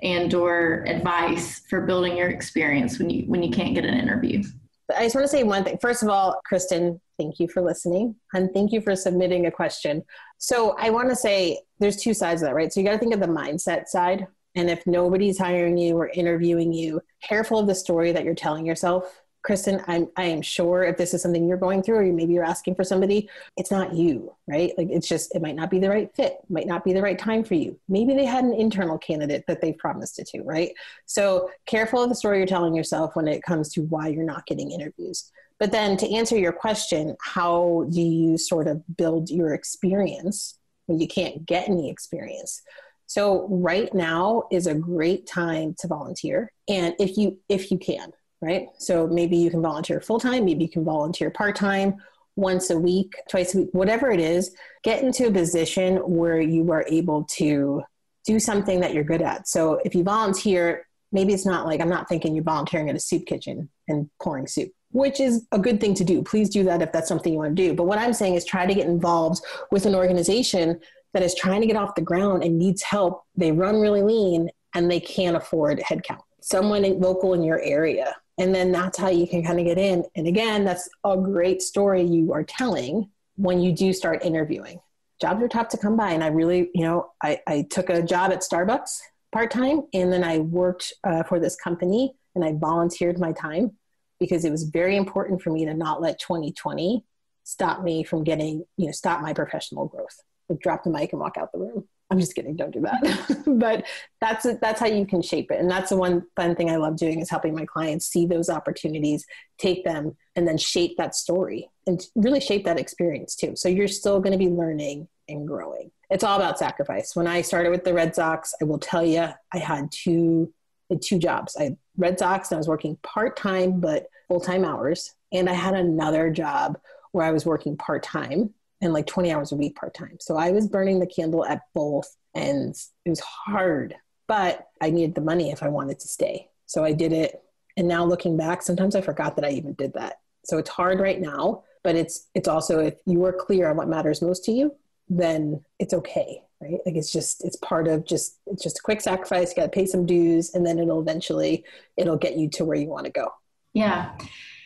and or advice for building your experience when you can't get an interview? I just want to say one thing. First of all, Kristen, thank you for listening, and thank you for submitting a question. So I want to say there's two sides of that, right? So you got to think of the mindset side. And if nobody's hiring you or interviewing you, careful of the story that you're telling yourself. Kristen, I am sure if this is something you're going through, or maybe you're asking for somebody, it's not you, right? Like it might not be the right fit, might not be the right time for you. Maybe they had an internal candidate that they promised it to, right? So careful of the story you're telling yourself when it comes to why you're not getting interviews. But then to answer your question, how do you sort of build your experience when you can't get any experience? So right now is a great time to volunteer. And if you can, right? So maybe you can volunteer full-time, maybe you can volunteer part-time, once a week, twice a week, whatever it is, get into a position where you are able to do something that you're good at. So if you volunteer, maybe it's not like, I'm not thinking you're volunteering at a soup kitchen and pouring soup, which is a good thing to do. Please do that if that's something you want to do. But what I'm saying is try to get involved with an organization that is trying to get off the ground and needs help. They run really lean and they can't afford headcount. Someone local in your area. And then that's how you can kind of get in. And again, that's a great story you are telling when you do start interviewing. Jobs are tough to come by. And I really, I took a job at Starbucks part-time, and then I worked for this company, and I volunteered my time because it was very important for me to not let 2020 stop me from getting, stop my professional growth. Like drop the mic and walk out the room. I'm just kidding. Don't do that. But that's how you can shape it. And that's the one fun thing I love doing, is helping my clients see those opportunities, take them, and then shape that story and really shape that experience too. So you're still going to be learning and growing. It's all about sacrifice. When I started with the Red Sox, I will tell you, I had two had two jobs. I had Red Sox and I was working part-time, but full-time hours. And I had another job where I was working part-time and like 20 hours a week part-time. So I was burning the candle at both ends. It was hard, but I needed the money if I wanted to stay. So I did it. And now looking back, sometimes I forgot that I even did that. So it's hard right now, but it's also, if you are clear on what matters most to you, then it's okay, right? Like it's part of it's just a quick sacrifice. You got to pay some dues, and then it'll get you to where you want to go. Yeah.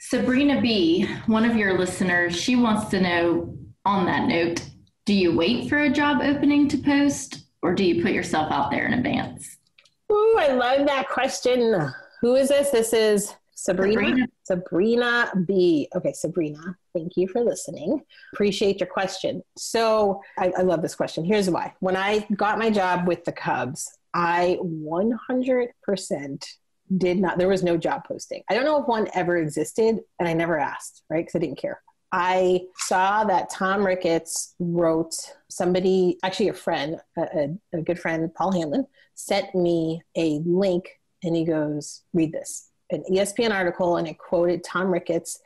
Sabrina B, one of your listeners, she wants to know, on that note, do you wait for a job opening to post, or do you put yourself out there in advance? Ooh, I love that question. Who is this? This is Sabrina B. Okay, Sabrina, thank you for listening. Appreciate your question. So I love this question. Here's why. When I got my job with the Cubs, I 100% did not, there was no job posting. I don't know if one ever existed, and I never asked, right? Because I didn't care. I saw that Tom Ricketts wrote, somebody, actually a friend, a good friend, Paul Hanlon, sent me a link, and he goes, read this. An ESPN article, and it quoted Tom Ricketts,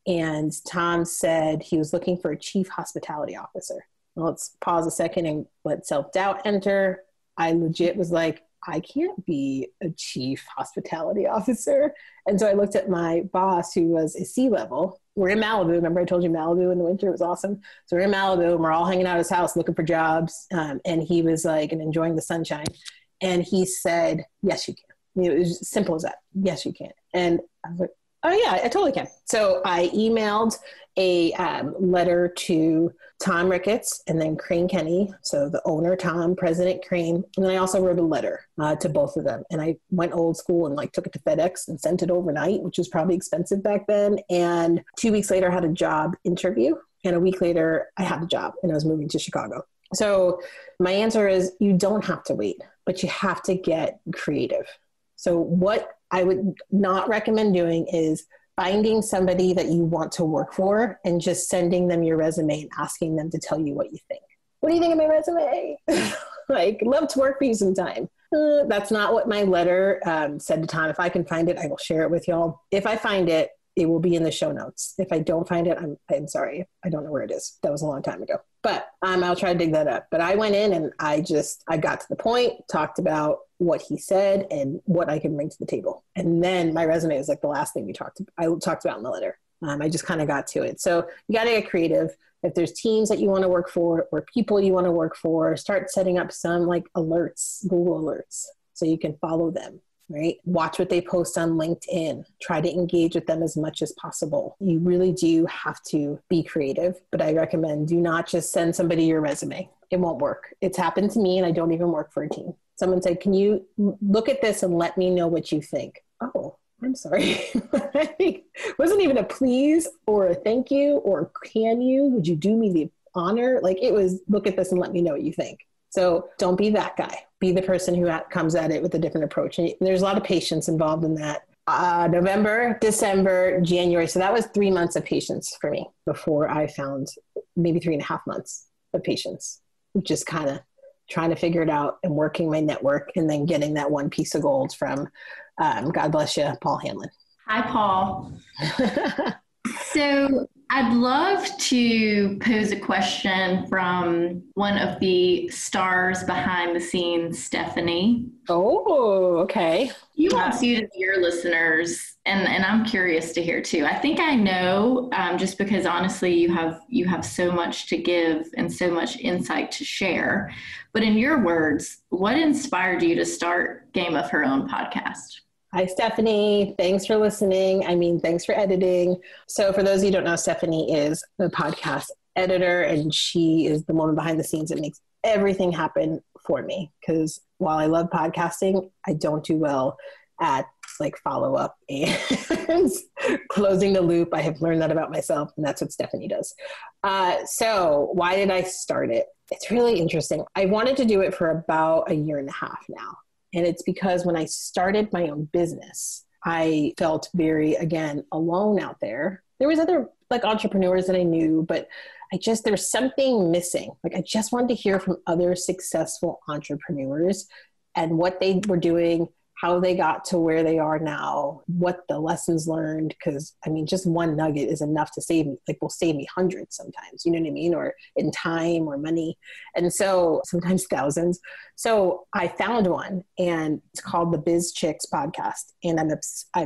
and Tom said he was looking for a chief hospitality officer. Well, let's pause a second and let self-doubt enter. I legit was like, I can't be a chief hospitality officer. And so I looked at my boss, who was a C-level. We're in Malibu. Remember I told you Malibu in the winter? It was awesome. So we're in Malibu, and we're all hanging out at his house looking for jobs. And he was like, and enjoying the sunshine. And he said, yes, you can. It was as simple as that. Yes, you can. And I was like, oh yeah, I totally can. So I emailed a letter to Tom Ricketts and then Crane Kenny. So the owner, Tom, President Crane. And then I also wrote a letter to both of them. And I went old school and like took it to FedEx and sent it overnight, which was probably expensive back then. And 2 weeks later, I had a job interview. And a week later, I had the job and I was moving to Chicago. So my answer is, you don't have to wait, but you have to get creative. So what I would not recommend doing is finding somebody that you want to work for and just sending them your resume and asking them to tell you what you think. What do you think of my resume? Like, love to work for you sometime. That's not what my letter said to Tom. If I can find it, I will share it with y'all. If I find it, it will be in the show notes. If I don't find it, I'm sorry. I don't know where it is. That was a long time ago. But I'll try to dig that up. But I went in and I got to the point, talked about what he said and what I can bring to the table. And then my resume was like the last thing I talked about in the letter. I just kind of got to it. So you got to get creative. If there's teams that you want to work for or people you want to work for, start setting up some like alerts, Google alerts, so you can follow them. Right? Watch what they post on LinkedIn. Try to engage with them as much as possible. You really do have to be creative, but I recommend do not just send somebody your resume. It won't work. It's happened to me, and I don't even work for a team. Someone said, can you look at this and let me know what you think? Oh, I'm sorry. It wasn't even a please or a thank you or would you do me the honor? Like, it was, look at this and let me know what you think. So don't be that guy. Be the person who comes at it with a different approach. And there's a lot of patience involved in that. November, December, January. So that was 3 months of patience for me before I found maybe 3.5 months of patience, just kind of trying to figure it out and working my network and then getting that one piece of gold from, God bless you, Paul Hanlon. Hi, Paul. So I'd love to pose a question from one of the stars behind the scenes, Stephanie. Oh, okay. He wants you to your listeners, and I'm curious to hear too. I think I know, just because honestly you have so much to give and so much insight to share. But in your words, what inspired you to start Game of Her Own podcast? Hi, Stephanie. Thanks for listening. Thanks for editing. So for those of you who don't know, Stephanie is a podcast editor, and she is the woman behind the scenes that makes everything happen for me. Because while I love podcasting, I don't do well at like follow up and closing the loop. I have learned that about myself, and that's what Stephanie does. So why did I start it? It's really interesting. I wanted to do it for about 1.5 years now. And it's because when I started my own business, I felt very, again, alone out there. There was other like entrepreneurs that I knew, but there was something missing. Like, I just wanted to hear from other successful entrepreneurs and what they were doing, how they got to where they are now, what the lessons learned. Cause I mean, just one nugget is enough to save me, like will save me hundreds sometimes, you know what I mean? Or in time or money. And so sometimes thousands. So I found one and it's called the Biz Chicks podcast. And I'm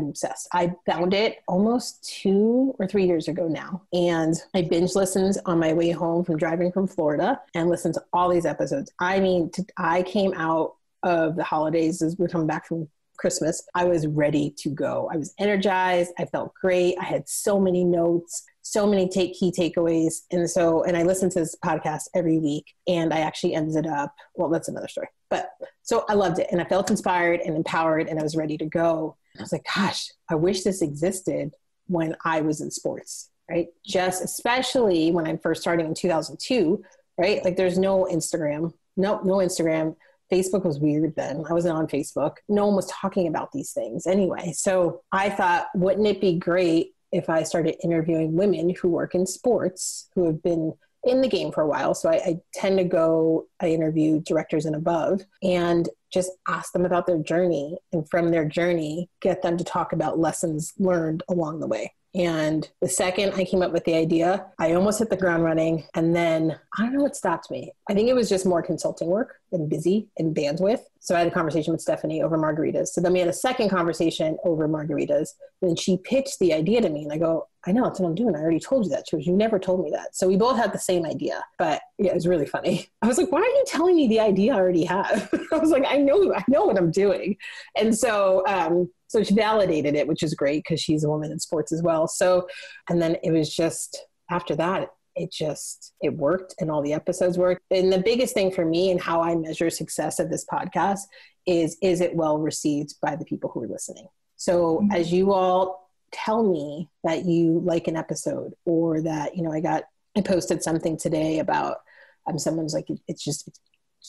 obsessed. I found it almost 2 or 3 years ago now. And I binge listened on my way home from driving from Florida and listened to all these episodes. I mean, I came out of the holidays as we're coming back from Christmas. I was ready to go. I was energized. I felt great. I had so many notes, so many key takeaways. And I listened to this podcast every week and I actually ended up, well, that's another story. But so I loved it and I felt inspired and empowered and I was ready to go. I was like, gosh, I wish this existed when I was in sports, right? Just especially when I'm first starting in 2002, right? Like there's no Instagram, no Instagram. Facebook was weird then. I wasn't on Facebook. No one was talking about these things anyway. So I thought, wouldn't it be great if I started interviewing women who work in sports, who have been in the game for a while. So I tend to I interview directors and above and just ask them about their journey. And from their journey, get them to talk about lessons learned along the way. And the second I came up with the idea, I almost hit the ground running. And then I don't know what stopped me. I think it was just more consulting work and busy and bandwidth. So I had a conversation with Stephanie over margaritas. So then we had a second conversation over margaritas. And then she pitched the idea to me and I go, I know, that's what I'm doing. I already told you that. She goes, you never told me that. So we both had the same idea, but yeah, it was really funny. I was like, why are you telling me the idea I already have? I was like, I know what I'm doing. And so, so she validated it, which is great because she's a woman in sports as well. So, and then it was just after that, it worked and all the episodes worked. And the biggest thing for me and how I measure success of this podcast is it well received by the people who are listening? So as you all tell me that you like an episode or that, you know, I posted something today about, someone's like, it's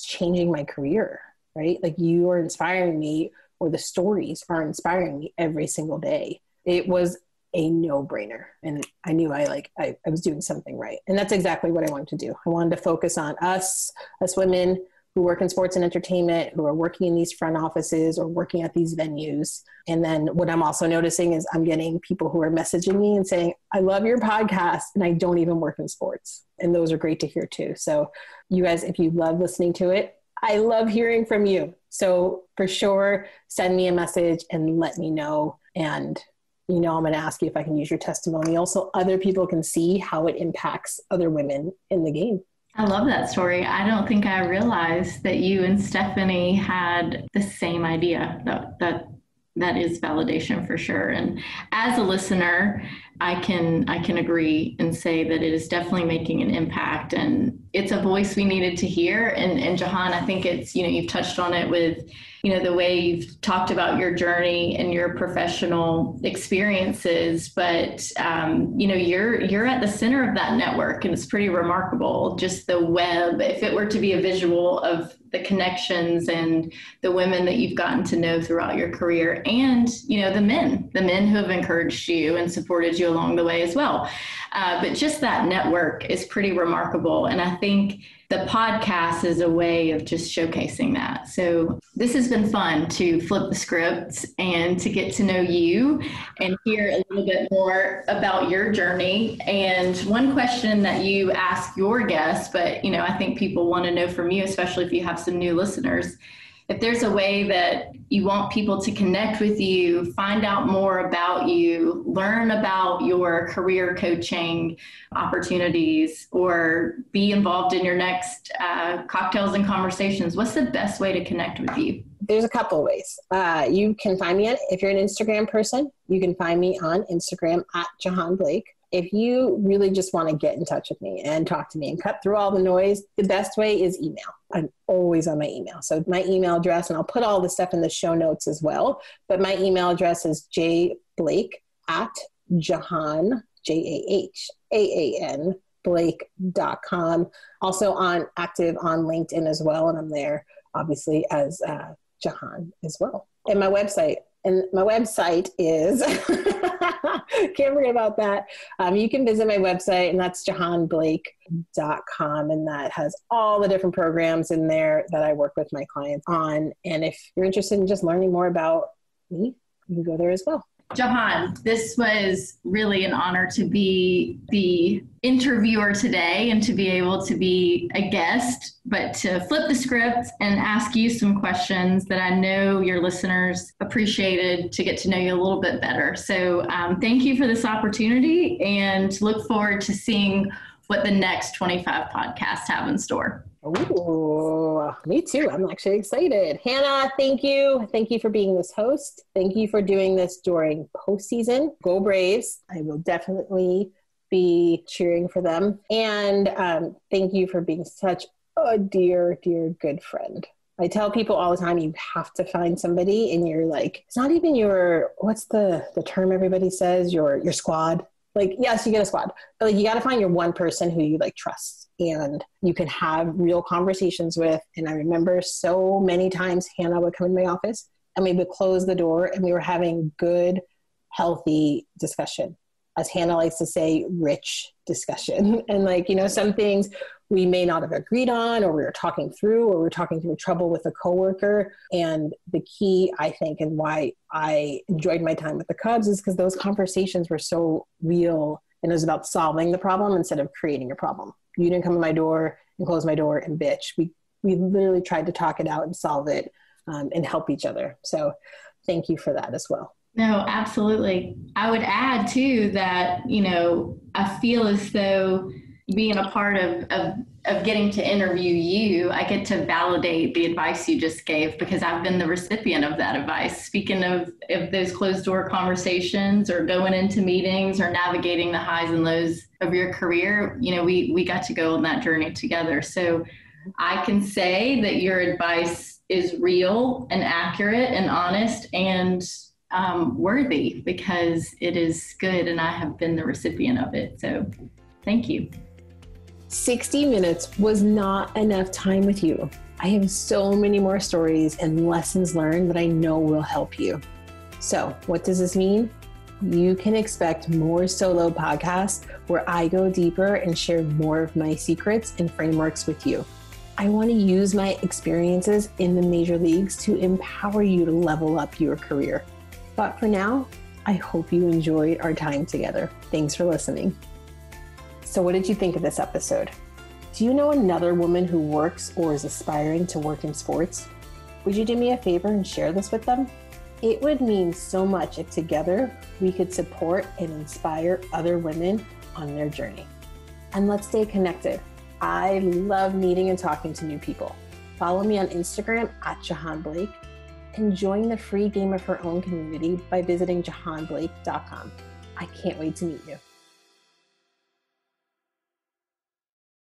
changing my career, right? Like you are inspiring me or the stories are inspiring me every single day. It was a no-brainer. And I knew I was doing something right. And that's exactly what I wanted to do. I wanted to focus on us women who work in sports and entertainment, who are working in these front offices or working at these venues. And then what I'm also noticing is I'm getting people who are messaging me and saying, I love your podcast and I don't even work in sports. And those are great to hear too. So you guys, if you love listening to it, I love hearing from you. So for sure, send me a message and let me know. And you know, I'm going to ask you if I can use your testimonial so other people can see how it impacts other women in the game. I love that story. I don't think I realized that you and Stephanie had the same idea. That is validation for sure. And as a listener, I can agree and say that it is definitely making an impact and it's a voice we needed to hear. And Jahan, I think it's, you know, you've touched on it with, you know, the way you've talked about your journey and your professional experiences, but, you know, you're at the center of that network and it's pretty remarkable. Just the web, if it were to be a visual of the connections and the women that you've gotten to know throughout your career and, you know, the men who have encouraged you and supported you along the way as well. But just that network is pretty remarkable. And I think the podcast is a way of just showcasing that. So this has been fun to flip the script and to get to know you and hear a little bit more about your journey. And one question that you ask your guests, but you know, I think people want to know from you, especially if you have some new listeners, if there's a way that you want people to connect with you, find out more about you, learn about your career coaching opportunities, or be involved in your next cocktails and conversations, what's the best way to connect with you? There's a couple of ways. You can find me if you're an Instagram person, you can find me on Instagram at Jahan Blake. If you really just want to get in touch with me and talk to me and cut through all the noise, the best way is email. I'm always on my email. So my email address, and I'll put all the stuff in the show notes as well, but my email address is jblake@Jahan, JAHAAN, Blake.com. Also active on LinkedIn as well. And I'm there obviously as Jahan as well. And my website, And my website is, can't forget about that. You can visit my website, and that's jahanblake.com. And that has all the different programs in there that I work with my clients on. And if you're interested in just learning more about me, you can go there as well. Jahan, this was really an honor to be the interviewer today and to be able to be a guest, but to flip the script and ask you some questions that I know your listeners appreciated to get to know you a little bit better. So thank you for this opportunity, and look forward to seeing what the next 25 podcasts have in store. Oh, me too. I'm actually excited. Hannah, thank you. Thank you for being this host. Thank you for doing this during postseason. Go Braves. I will definitely be cheering for them. And thank you for being such a dear, dear good friend. I tell people all the time, you have to find somebody in your, like, it's not even your, what's the term everybody says, your squad. Like, yes, you get a squad, but like, you got to find your one person who you like trust and you can have real conversations with. And I remember so many times Hannah would come in my office and we would close the door and we were having good, healthy discussion. As Hannah likes to say, rich discussion. And like, you know, some things we may not have agreed on, or we were talking through, trouble with a coworker. And the key, I think, and why I enjoyed my time with the Cubs is because those conversations were so real, and it was about solving the problem instead of creating a problem. You didn't come to my door and close my door and bitch. We literally tried to talk it out and solve it and help each other. So thank you for that as well. No, absolutely. I would add too that, you know, I feel as though being a part of getting to interview you, I get to validate the advice you just gave, because I've been the recipient of that advice. Speaking of those closed door conversations or going into meetings or navigating the highs and lows of your career, you know, we got to go on that journey together. So I can say that your advice is real and accurate and honest and worthy, because it is good and I have been the recipient of it. So thank you. 60 minutes was not enough time with you. I have so many more stories and lessons learned that I know will help you. So what does this mean? You can expect more solo podcasts where I go deeper and share more of my secrets and frameworks with you. I want to use my experiences in the major leagues to empower you to level up your career. But for now, I hope you enjoyed our time together. Thanks for listening. So what did you think of this episode? Do you know another woman who works or is aspiring to work in sports? Would you do me a favor and share this with them? It would mean so much if together we could support and inspire other women on their journey. And let's stay connected. I love meeting and talking to new people. Follow me on Instagram at Jahan Blake, and join the free Game of Her Own community by visiting jahanblake.com. I can't wait to meet you.